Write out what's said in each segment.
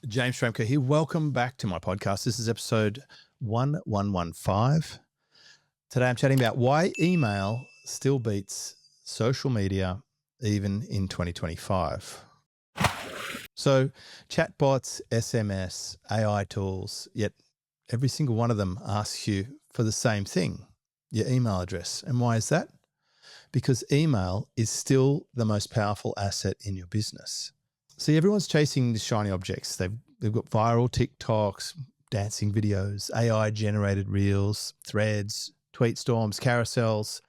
James Schramko here. Welcome back to my podcast. This is episode 1115. Today I'm chatting about why email still beats social media even in 2025. So chatbots, SMS, AI tools, yet every single one of them asks you for the same thing, your email address. And why is that? Because email is still the most powerful asset in your business. See, everyone's chasing the shiny objects. They've got viral TikToks, dancing videos, AI-generated reels, threads, tweet storms, carousels.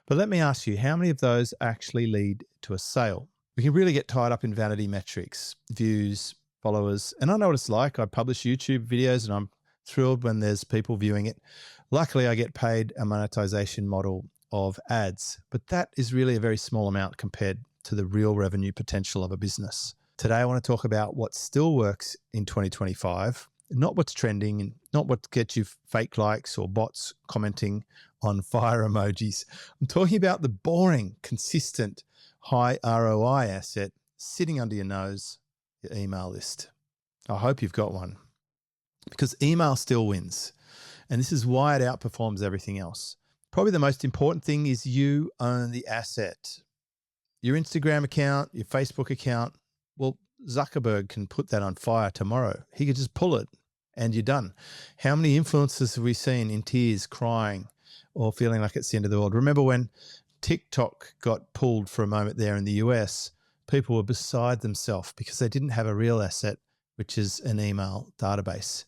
But let me ask you, how many of those actually lead to a sale? We can really get tied up in vanity metrics, views, followers. And I know what it's like. I publish YouTube videos and I'm thrilled when there's people viewing it. Luckily, I get paid a monetization model of ads, but that is really a very small amount compared to the real revenue potential of a business. Today, I want to talk about what still works in 2025, not what's trending and not what gets you fake likes or bots commenting on fire emojis. I'm talking about the boring, consistent, high ROI asset sitting under your nose, your email list. I hope you've got one because email still wins. And this is why it outperforms everything else. Probably the most important thing is you own the asset. Your Instagram account, your Facebook account, well, Zuckerberg can put that on fire tomorrow. He could just pull it and you're done. How many influencers have we seen in tears, crying or feeling like it's the end of the world? Remember when TikTok got pulled for a moment there in the US, people were beside themselves because they didn't have a real asset, which is an email database.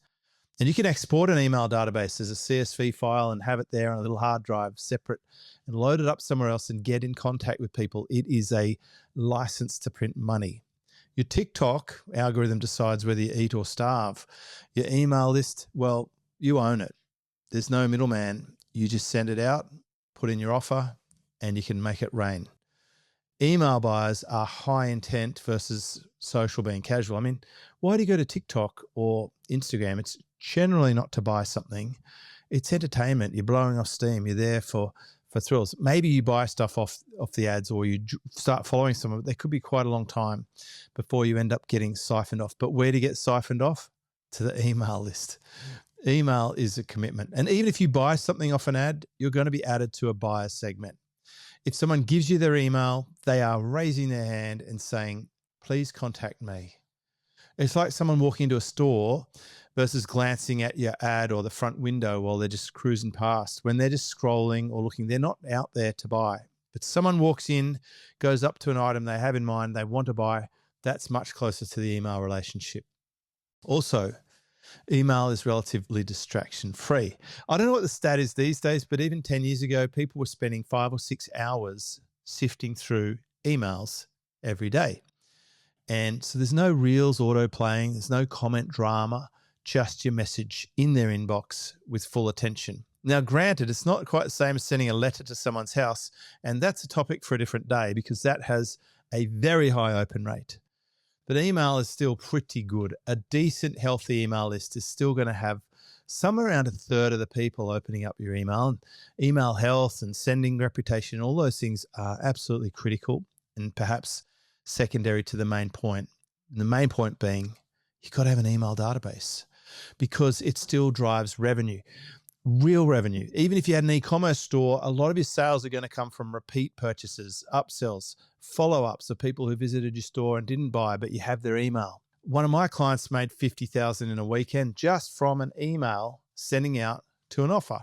And you can export an email database as a CSV file and have it there on a little hard drive separate and load it up somewhere else and get in contact with people. It is a license to print money. Your TikTok algorithm decides whether you eat or starve. Your email list, well, you own it. There's no middleman. You just send it out, put in your offer, and you can make it rain. Email buyers are high intent versus social being casual. I mean, why do you go to TikTok or Instagram? It's generally not to buy something. It's entertainment. You're blowing off steam. You're there for thrills. Maybe you buy stuff off the ads or you start following someone, but they could be quite a long time before you end up getting siphoned off. But where to get siphoned off? To the email list. Email is a commitment. And even if you buy something off an ad, you're going to be added to a buyer segment. If someone gives you their email, they are raising their hand and saying, please contact me. It's like someone walking into a store versus glancing at your ad or the front window while they're just cruising past. When they're just scrolling or looking, they're not out there to buy. But someone walks in, goes up to an item they have in mind, they want to buy, that's much closer to the email relationship. Also, email is relatively distraction-free. I don't know what the stat is these days, but even 10 years ago, people were spending 5 or 6 hours sifting through emails every day. And so there's no reels auto-playing, there's no comment drama, just your message in their inbox with full attention. Now, granted, it's not quite the same as sending a letter to someone's house, and that's a topic for a different day because that has a very high open rate. But email is still pretty good. A decent, healthy email list is still going to have somewhere around a third of the people opening up your email. And email health and sending reputation, all those things are absolutely critical and perhaps secondary to the main point. And the main point being you've got to have an email database because it still drives revenue, real revenue. Even if you had an e-commerce store, a lot of your sales are going to come from repeat purchases, upsells, follow-ups of people who visited your store and didn't buy, but you have their email. One of my clients made $50,000 in a weekend just from an email sending out to an offer.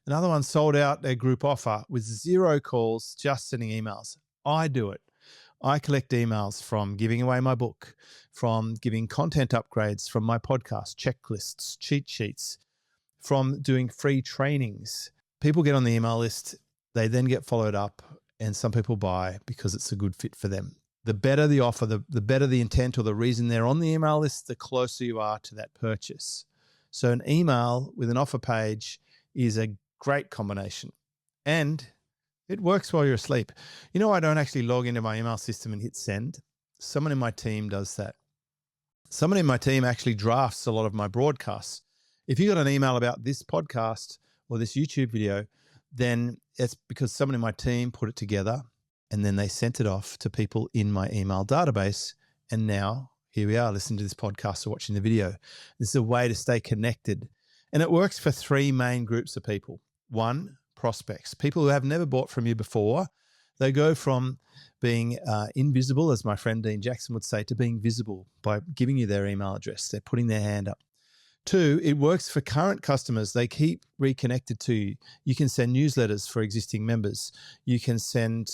Another one sold out their group offer with 0 calls, just sending emails. I do it. I collect emails from giving away my book, from giving content upgrades from my podcast, checklists, cheat sheets, from doing free trainings. People get on the email list, they then get followed up, and some people buy because it's a good fit for them. The better the offer, the better the intent or the reason they're on the email list, the closer you are to that purchase. So an email with an offer page is a great combination. And it works while you're asleep. You know, I don't actually log into my email system and hit send. Someone in my team does that. Someone in my team actually drafts a lot of my broadcasts. If you got an email about this podcast or this YouTube video, then it's because someone in my team put it together and then they sent it off to people in my email database. And now here we are listening to this podcast or watching the video. This is a way to stay connected. And it works for three main groups of people. One, prospects, people who have never bought from you before. They go from being invisible, as my friend Dean Jackson would say, to being visible by giving you their email address. They're putting their hand up. Two, it works for current customers. They keep reconnected to you. You can send newsletters for existing members. You can send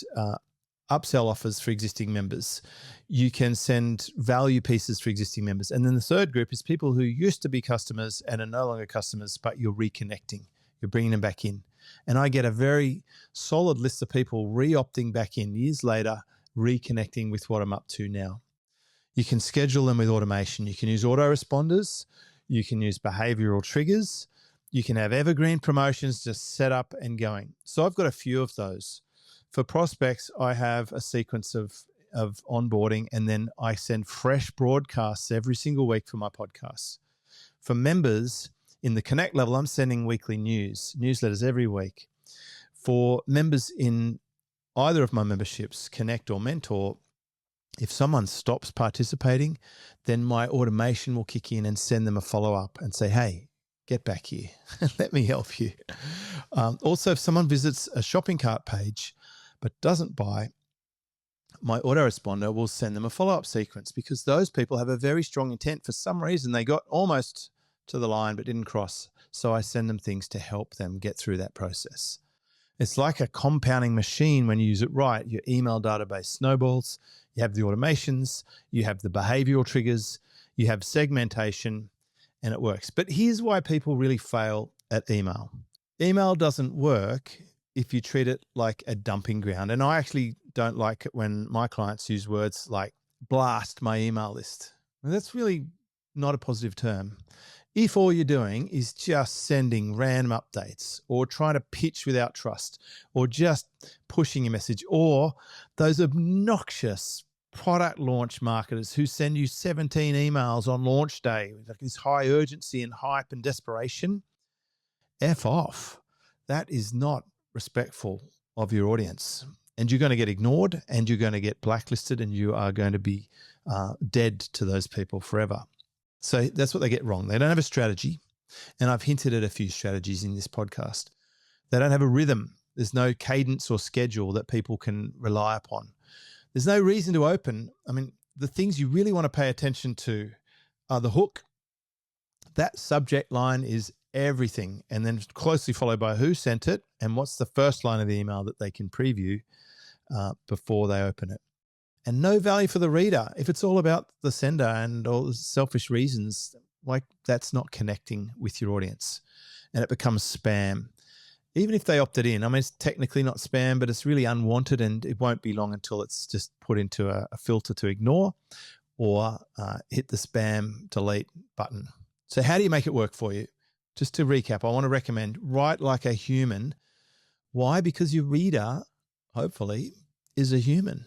upsell offers for existing members. You can send value pieces for existing members. And then the third group is people who used to be customers and are no longer customers, but you're reconnecting. You're bringing them back in. And I get a very solid list of people re-opting back in years later, reconnecting with what I'm up to now. You can schedule them with automation. You can use autoresponders. You can use behavioral triggers. You can have evergreen promotions just set up and going. So I've got a few of those. For prospects, I have a sequence of onboarding, and then I send fresh broadcasts every single week for my podcasts. For members in the Connect level, I'm sending weekly newsletters every week. For members in either of my memberships, Connect or Mentor, if someone stops participating, then my automation will kick in and send them a follow-up and say, hey, get back here. Let me help you. Also, if someone visits a shopping cart page but doesn't buy, my autoresponder will send them a follow-up sequence, because those people have a very strong intent. For some reason, they got almost to the line but didn't cross. So I send them things to help them get through that process. It's like a compounding machine when you use it right. Your email database snowballs. You have the automations. You have the behavioral triggers. You have segmentation, and it works. But here's why people really fail at email. Email doesn't work if you treat it like a dumping ground. And I actually don't like it when my clients use words like blast my email list. Well, that's really not a positive term. If all you're doing is just sending random updates or trying to pitch without trust or just pushing a message, or those obnoxious product launch marketers who send you 17 emails on launch day with like this high urgency and hype and desperation, F off. That is not respectful of your audience. And you're going to get ignored, and you're going to get blacklisted, and you are going to be dead to those people forever. So that's what they get wrong. They don't have a strategy. And I've hinted at a few strategies in this podcast. They don't have a rhythm. There's no cadence or schedule that people can rely upon. There's no reason to open. I mean, the things you really want to pay attention to are the hook. That subject line is everything. And then closely followed by who sent it and what's the first line of the email that they can preview before they open it. And no value for the reader. If it's all about the sender and all the selfish reasons, like that's not connecting with your audience, and it becomes spam. Even if they opted in, I mean, it's technically not spam, but it's really unwanted, and it won't be long until it's just put into a filter to ignore or hit the spam delete button. So how do you make it work for you? Just to recap, I want to recommend write like a human. Why? Because your reader, hopefully, is a human.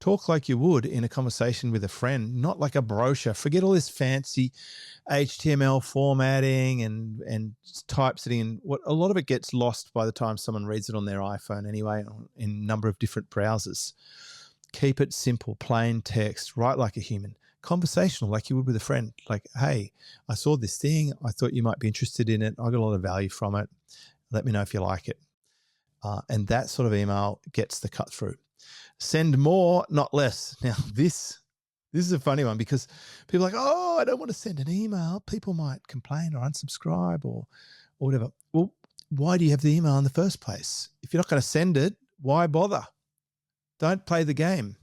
Talk like you would in a conversation with a friend, not like a brochure. Forget all this fancy HTML formatting and typesetting. And what a lot of it gets lost by the time someone reads it on their iPhone anyway, in a number of different browsers. Keep it simple, plain text, write like a human. Conversational, like you would with a friend. Like, hey, I saw this thing. I thought you might be interested in it. I got a lot of value from it. Let me know if you like it. And that sort of email gets the cut through. Send more, not less. Now, this is a funny one, because people are like, oh, I don't want to send an email. People might complain or unsubscribe or whatever. Well, why do you have the email in the first place? If you're not going to send it, why bother? Don't play the game.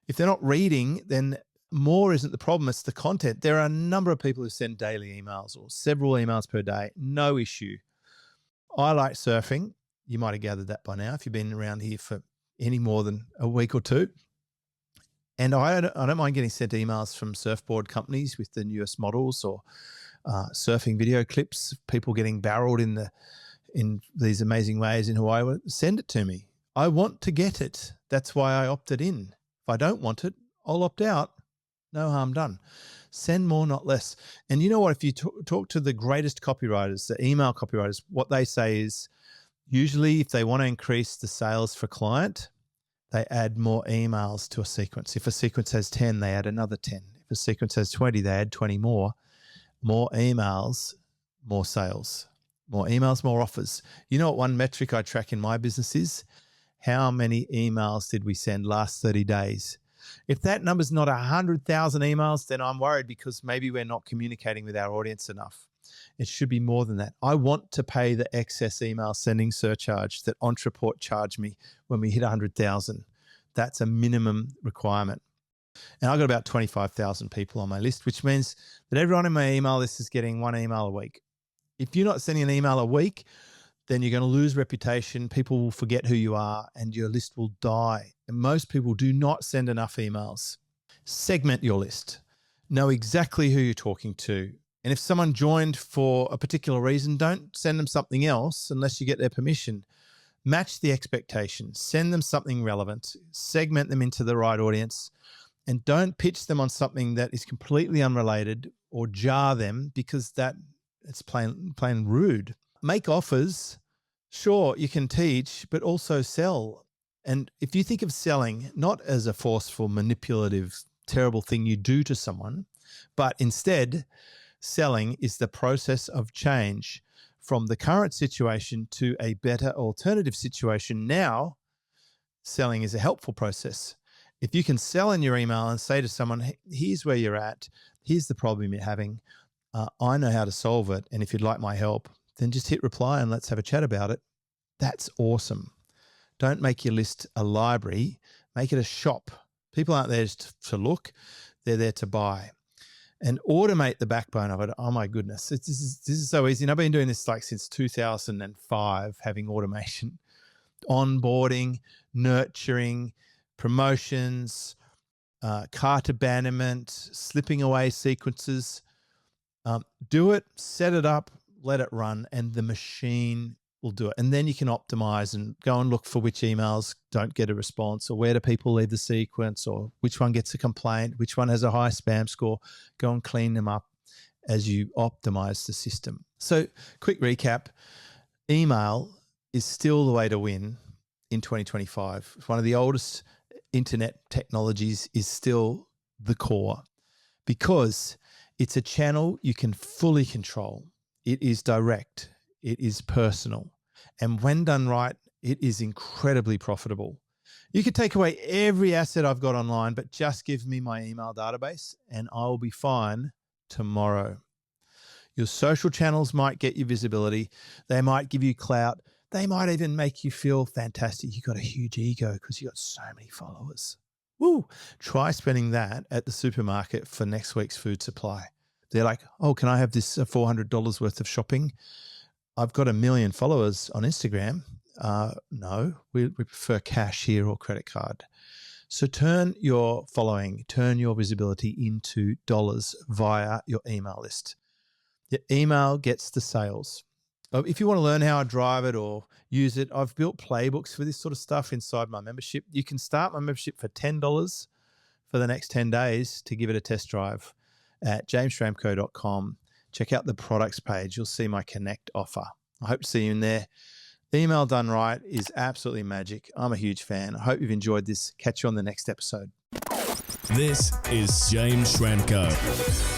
If they're not reading, then more isn't the problem. It's the content. There are a number of people who send daily emails or several emails per day. No issue. I like surfing. You might have gathered that by now if you've been around here for any more than a week or two. And I don't mind getting sent emails from surfboard companies with the newest models, or surfing video clips, people getting barreled in these amazing waves in Hawaii. Send it to me. I want to get it. That's why I opted in. If I don't want it, I'll opt out. No harm done. Send more, not less. And you know what? If you talk to the greatest copywriters, the email copywriters, what they say is, usually if they want to increase the sales for client, they add more emails to a sequence. If a sequence has 10, they add another 10. If a sequence has 20, they add 20 more. More emails, more sales. More emails, more offers. You know what one metric I track in my business is? How many emails did we send last 30 days? If that number's not 100,000 emails, then I'm worried because maybe we're not communicating with our audience enough. It should be more than that. I want to pay the excess email sending surcharge that Ontraport charged me when we hit 100,000. That's a minimum requirement. And I've got about 25,000 people on my list, which means that everyone in my email list is getting one email a week. If you're not sending an email a week, then you're going to lose reputation. People will forget who you are and your list will die. And most people do not send enough emails. Segment your list. Know exactly who you're talking to. And if someone joined for a particular reason, don't send them something else unless you get their permission. Match the expectations. Send them something relevant. Segment them into the right audience. And don't pitch them on something that is completely unrelated or jar them because it's plain rude. Make offers. Sure, you can teach, but also sell. And if you think of selling not as a forceful, manipulative, terrible thing you do to someone, but instead selling is the process of change from the current situation to a better alternative situation. Now, selling is a helpful process. If you can sell in your email and say to someone, here's where you're at, here's the problem you're having, I know how to solve it, and if you'd like my help, then just hit reply and let's have a chat about it. That's awesome. Don't make your list a library. Make it a shop. People aren't there just to look. They're there to buy. And automate the backbone of it. Oh, my goodness. This is so easy. And I've been doing this since 2005, having automation. Onboarding, nurturing, promotions, cart abandonment, slipping away sequences. Do it, set it up, let it run, and the machine will do it. And then you can optimize and go and look for which emails don't get a response, or where do people leave the sequence, or which one gets a complaint, which one has a high spam score. Go and clean them up as you optimize the system. So quick recap, email is still the way to win in 2025. It's one of the oldest internet technologies, is still the core because it's a channel you can fully control. It is direct. It is personal. And when done right, it is incredibly profitable. You could take away every asset I've got online, but just give me my email database and I'll be fine tomorrow. Your social channels might get you visibility. They might give you clout. They might even make you feel fantastic. You got a huge ego because you got so many followers. Woo! Try spending that at the supermarket for next week's food supply. They're like, oh, can I have this $400 worth of shopping? I've got 1 million followers on Instagram. No, we prefer cash here or credit card. So turn your following, turn your visibility into dollars via your email list. Your email gets the sales. If you want to learn how I drive it or use it, I've built playbooks for this sort of stuff inside my membership. You can start my membership for $10 for the next 10 days to give it a test drive at jamesschramko.com. Check out the products page. You'll see my Connect offer. I hope to see you in there. Email done right is absolutely magic. I'm a huge fan. I hope you've enjoyed this. Catch you on the next episode. This is James Schramko.